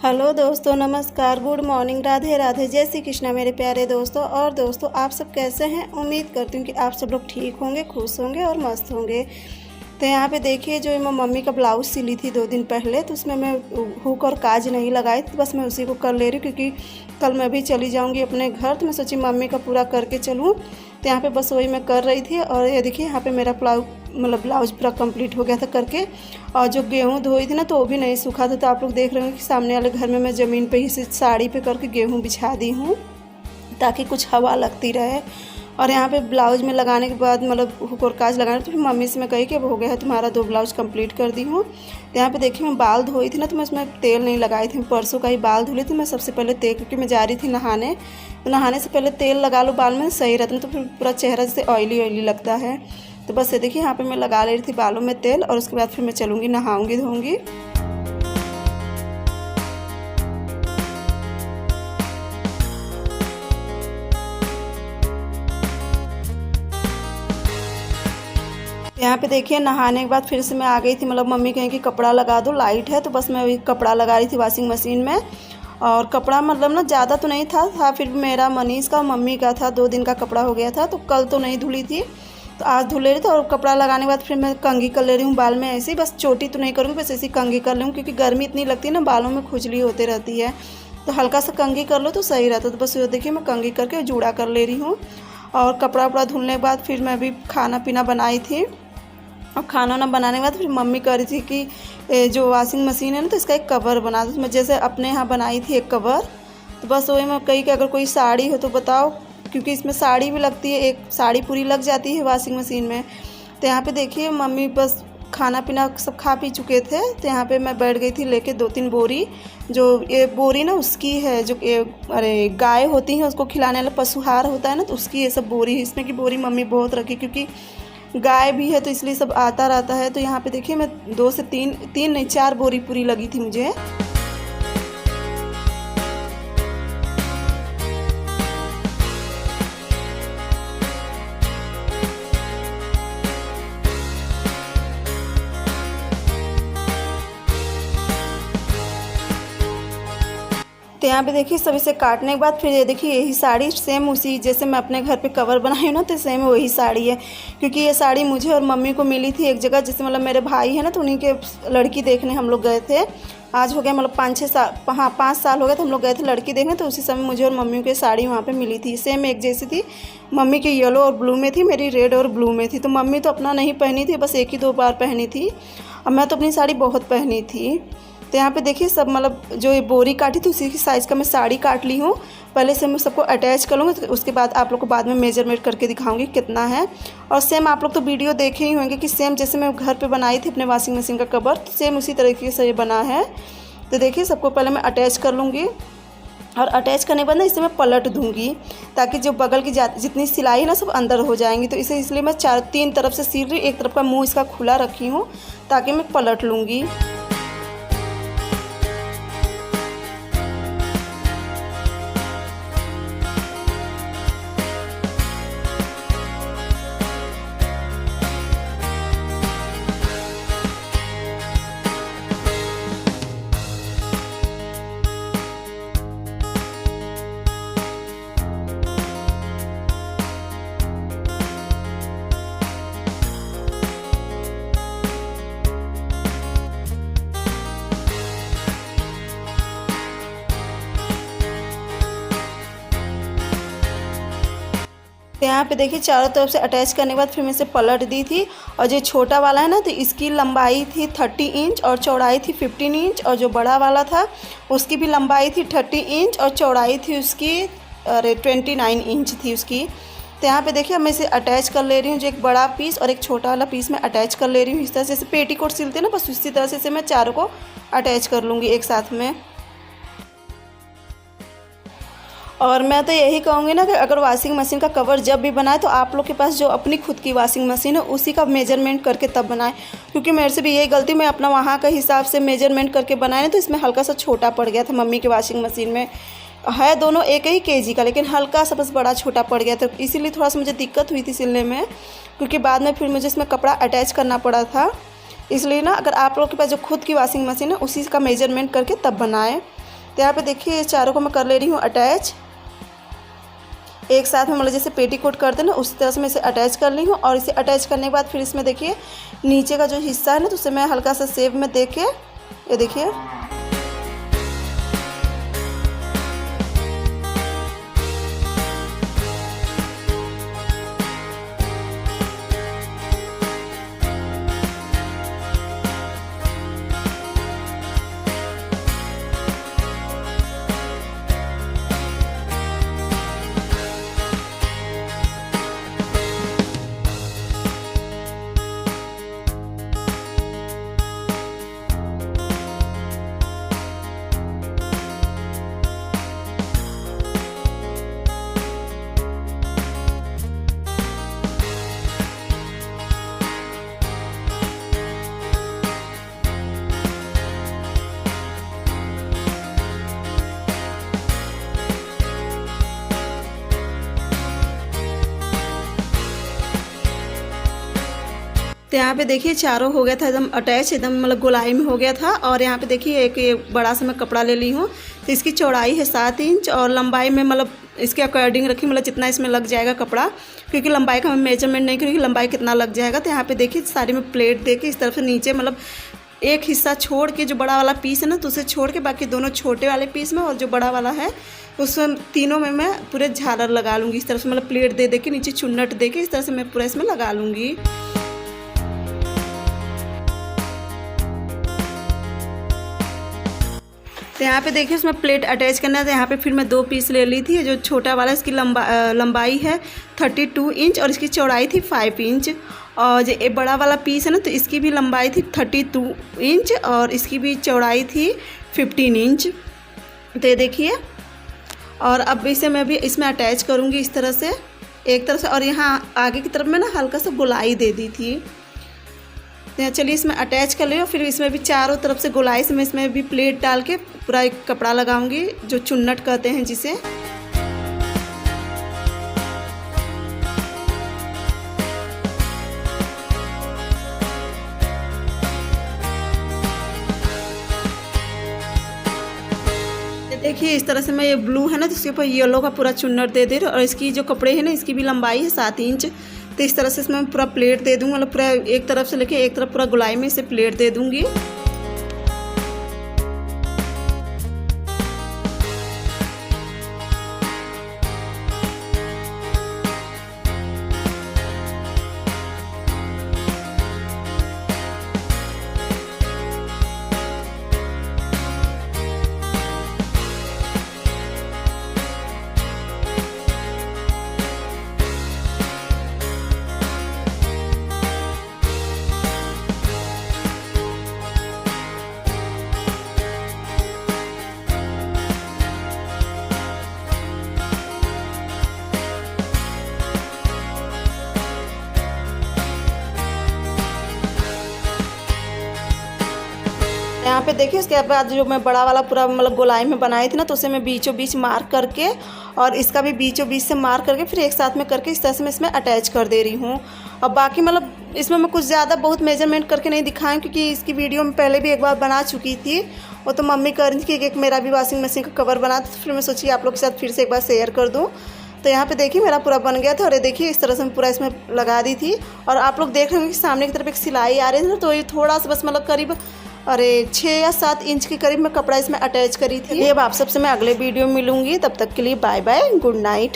Hello दोस्तों, नमस्कार, good morning, Radhe Radhe, जय श्री कृष्णा मेरे प्यारे दोस्तों। और दोस्तों, आप सब कैसे हैं? उम्मीद करती हूँ कि आप सब लोग ठीक होंगे, खुश होंगे और मस्त होंगे। तो यहाँ पे देखिए, जो मैं मम्मी का ब्लाउज़ सिली थी 2 दिन पहले, तो उसमें मैं हुक और काज नहीं लगाई थी, बस मैं उसी को कर ले रही हूँ क्योंकि कल मैं भी चली जाऊँगी अपने घर। तो मैं सोची मम्मी का पूरा करके चलूँ, तो यहाँ पे बस वही मैं कर रही थी। और ये देखिए, यहाँ पे मेरा ब्लाउज़ पूरा कंप्लीट हो गया था करके। और जो गेहूँ धोई थी ना, तो वो भी नहीं सूखा था। तो आप लोग देख रहे होंगे कि सामने वाले घर में मैं ज़मीन पे ही से साड़ी पे करके गेहूँ बिछा दी हूँ ताकि कुछ हवा लगती रहे। और यहाँ पे ब्लाउज में लगाने के बाद हुक और काज लगाने, तो फिर मम्मी से मैं कही कि अब हो गया है तुम्हारा, 2 ब्लाउज कंप्लीट कर दी हूँ। तो यहाँ पे देखिए, मैं बाल धोई थी ना, तो मैं उसमें तेल नहीं लगाई थी, परसों का ही बाल धुली थी। मैं सबसे पहले तेल, क्योंकि मैं जा रही थी नहाने, तो नहाने से पहले तेल लगा लो बाल में, सही रहता है, तो फिर पूरा चेहरा जैसे ऑयली लगता है। तो बस ये देखिए, यहाँ पे मैं लगा ले रही थी बालों में तेल, और उसके बाद फिर मैं चलूँगी, नहाऊँगी, धोऊँगी। यहाँ पे देखिए, नहाने के बाद फिर से मैं आ गई थी। मम्मी कहें कि कपड़ा लगा दो, लाइट है, तो बस मैं वही कपड़ा लगा रही थी वॉशिंग मशीन में। और कपड़ा ना ज़्यादा तो नहीं था फिर मेरा, मनीष का, मम्मी का था। 2 दिन का कपड़ा हो गया था, तो कल तो नहीं धुली थी, तो आज धुल रही थी। और कपड़ा लगाने के बाद फिर मैं कंघी कर ले रही हूँ बाल में, ऐसे ही, बस चोटी तो नहीं करूँगी, बस ऐसी कंघी कर लूँ क्योंकि गर्मी इतनी लगती है ना, बालों में खुजली होती रहती है, तो हल्का सा कंघी कर लो तो सही रहता है। तो बस ये देखिए, मैं कंघी करके जूड़ा कर ले रही हूँ। और कपड़ा वपड़ा धुलने के बाद फिर मैं भी खाना पीना बनाई थी। और खाना वाना बनाने के बाद फिर मम्मी कह रही थी कि जो वॉशिंग मशीन है ना, तो इसका एक कवर बना दो। तो मैं जैसे अपने यहाँ बनाई थी एक कवर, तो बस वही मैं कही कि अगर कोई साड़ी हो तो बताओ, क्योंकि इसमें साड़ी भी लगती है, एक साड़ी पूरी लग जाती है वॉशिंग मशीन में। तो यहाँ पे देखिए, मम्मी बस खाना पीना सब खा पी चुके थे, तो यहाँ पे मैं बैठ गई थी लेके 2-3 बोरी। जो ये बोरी ना उसकी है, जो अरे गाय होती है उसको खिलाने वाला पशुहार होता है ना, तो उसकी ये सब बोरी है। इसमें की बोरी मम्मी बहुत रखी, क्योंकि गाय भी है तो इसलिए सब आता रहता है। तो यहाँ पे देखिए, मैं 2 से 3 नहीं 4 बोरी पूरी लगी थी मुझे। तो यहाँ पे देखिए, सब इसे काटने के बाद फिर ये देखिए, यही साड़ी सेम उसी जैसे मैं अपने घर पे कवर बनाई हूँ ना, तो सेम वही साड़ी है। क्योंकि ये साड़ी मुझे और मम्मी को मिली थी एक जगह, जैसे मेरे भाई है ना, तो उन्हीं के लड़की देखने हम लोग गए थे। आज हो गया 5-6 साल, हाँ 5 साल हो गए, तो हम लोग गए थे लड़की देखने। तो उसी समय मुझे और मम्मी को साड़ी वहाँ पर मिली थी, सेम एक जैसी थी। मम्मी की येलो और ब्लू में थी, मेरी रेड और ब्लू में थी। तो मम्मी तो अपना नहीं पहनी थी, बस 1 ही 2 बार पहनी थी, और मैं तो अपनी साड़ी बहुत पहनी थी। तो यहाँ पे देखिए, सब जो ये बोरी काटी थी उसी की साइज़ का मैं साड़ी काट ली हूँ। पहले से मैं सबको अटैच कर लूँगी, तो उसके बाद आप लोग को बाद में मेजरमेंट करके दिखाऊंगी कितना है। और सेम आप लोग तो वीडियो देखे ही होंगे कि सेम जैसे मैं घर पे बनाई थी अपने वॉशिंग मशीन का कवर, तो सेम उसी तरीके से ये बना है। तो देखिए, सबको पहले मैं अटैच कर लूँगी, और अटैच करने के बाद ना इसे मैं पलट दूँगी, ताकि जो बगल की जितनी सिलाई है ना, सब अंदर हो जाएंगी। तो इसे इसलिए मैं 3 तरफ से सिल रही, एक तरफ का मुँह इसका खुला रखी हूँ ताकि मैं पलट लूँगी। तो यहाँ पे देखिए, चारों तरफ से अटैच करने के बाद फिर मैं इसे पलट दी थी। और जो छोटा वाला है ना, तो इसकी लंबाई थी 30 इंच और चौड़ाई थी 15 इंच। और जो बड़ा वाला था उसकी भी लंबाई थी 30 इंच और चौड़ाई थी उसकी 29 इंच थी उसकी। तो यहाँ पे देखिए, मैं इसे अटैच कर ले रही हूँ, जो एक बड़ा पीस और एक छोटा वाला पीस मैं अटैच कर ले रही हूँ। इस तरह से जैसे पेटीकोट सिलते हैं ना, बस उसी तरह से इसे मैं चारों को अटैच कर लूँगी एक साथ में। और मैं तो यही कहूँगी ना कि अगर वॉशिंग मशीन का कवर जब भी बनाए, तो आप लोग के पास जो अपनी खुद की वॉशिंग मशीन है उसी का मेजरमेंट करके तब बनाएं। क्योंकि मेरे से भी यही गलती, मैं अपना वहाँ का हिसाब से मेजरमेंट करके बनाए, तो इसमें हल्का सा छोटा पड़ गया था। मम्मी की वॉशिंग मशीन में है दोनों एक ही केजी का, लेकिन हल्का सा बस बड़ा छोटा पड़ गया था, इसीलिए थोड़ा सा मुझे दिक्कत हुई थी सिलने में। क्योंकि बाद में फिर मुझे इसमें कपड़ा अटैच करना पड़ा था। इसलिए ना, अगर आप लोग के पास जो खुद की वॉशिंग मशीन है उसी का मेजरमेंट करके तब बनाएं। तो यहाँ पे देखिए चारों को मैं कर ले रही हूँ अटैच एक साथ में, मतलब जैसे पेटीकोट करते हैं ना उसी तरह से मैं इसे अटैच कर ली हूँ। और इसे अटैच करने के बाद फिर इसमें देखिए नीचे का जो हिस्सा है ना तो उसे मैं हल्का सा शेप में दे के ये देखिए तो यहाँ पे देखिए चारों हो गया था एकदम अटैच, एकदम मतलब गोलाई में हो गया था। और यहाँ पे देखिए एक ये बड़ा सा मैं कपड़ा ले ली हूँ, तो इसकी चौड़ाई है 7 इंच और लंबाई में मतलब इसके अकॉर्डिंग रखी, मतलब जितना इसमें लग जाएगा कपड़ा, क्योंकि लंबाई का मैं मेजरमेंट नहीं करूँगी लंबाई कितना लग जाएगा। तो यहाँ पे देखिए सारी में प्लेट दे के इस तरफ से नीचे मतलब एक हिस्सा छोड़ के जो बड़ा वाला पीस है ना तो उसे छोड़ के बाकी दोनों छोटे वाले पीस में और जो बड़ा वाला है उसमें तीनों में मैं पूरे झालर लगा लूँगी इस तरह से, मतलब प्लेट दे के नीचे चुन्नट दे के इस तरह से मैं पूरा इसमें लगा लूँगी। तो यहाँ पे देखिए उसमें प्लेट अटैच करना है। तो यहाँ पे फिर मैं 2 पीस ले ली थी, जो छोटा वाला इसकी लंबाई है 32 इंच और इसकी चौड़ाई थी 5 इंच। और जो ये बड़ा वाला पीस है ना तो इसकी भी लंबाई थी 32 इंच और इसकी भी चौड़ाई थी 15 इंच। तो ये देखिए, और अब इसे मैं भी इसमें अटैच करूँगी इस तरह से एक तरफ से। और यहाँ आगे की तरफ में ना हल्का सा गोलाई दे दी थी। तो चलिए इसमें अटैच कर लियो, फिर इसमें भी चारों तरफ से गोलाई से मैं इसमें भी प्लेट डाल के पूरा एक कपड़ा लगाऊंगी जो चुन्नट कहते हैं जिसे। देखिए इस तरह से मैं ये ब्लू है ना तो इसके ऊपर येलो का पूरा चुन्नट दे रही हूँ। और इसकी जो कपड़े हैं ना इसकी भी लंबाई है 7 इंच। तो इस तरह से इसमें मैं पूरा प्लेट दे दूँगी, मतलब पूरा एक तरफ से लेके एक तरफ पूरा गोलाई में इसे प्लेट दे दूँगी। यहाँ पे देखिए उसके बाद जो मैं बड़ा वाला पूरा मतलब गोलाई में बनाई थी ना तो उसे मैं बीचों बीच मार्क करके और इसका भी बीचों बीच से मार्क करके फिर एक साथ में करके इस तरह से मैं इसमें अटैच कर दे रही हूँ। और बाकी मतलब इसमें मैं कुछ ज़्यादा बहुत मेजरमेंट करके नहीं दिखाएं क्योंकि इसकी वीडियो में पहले भी एक बार बना चुकी थी। वो तो मम्मी कह रही थी कि एक मेरा भी वॉशिंग मशीन का कवर बना, तो फिर मैं सोची आप लोग के साथ फिर से एक बार शेयर कर दूँ। तो यहाँ पे देखिए मेरा पूरा बन गया था और ये देखिए इस तरह से मैं पूरा इसमें लगा दी थी। और आप लोग देख रहे होंगे कि सामने की तरफ एक सिलाई आ रही थी ना, तो ये थोड़ा सा बस मतलब करीब 6 या 7 इंच के करीब मैं कपड़ा इसमें अटैच करी थी। अब आप सबसे मैं अगले वीडियो में मिलूंगी, तब तक के लिए बाय बाय, गुड नाइट।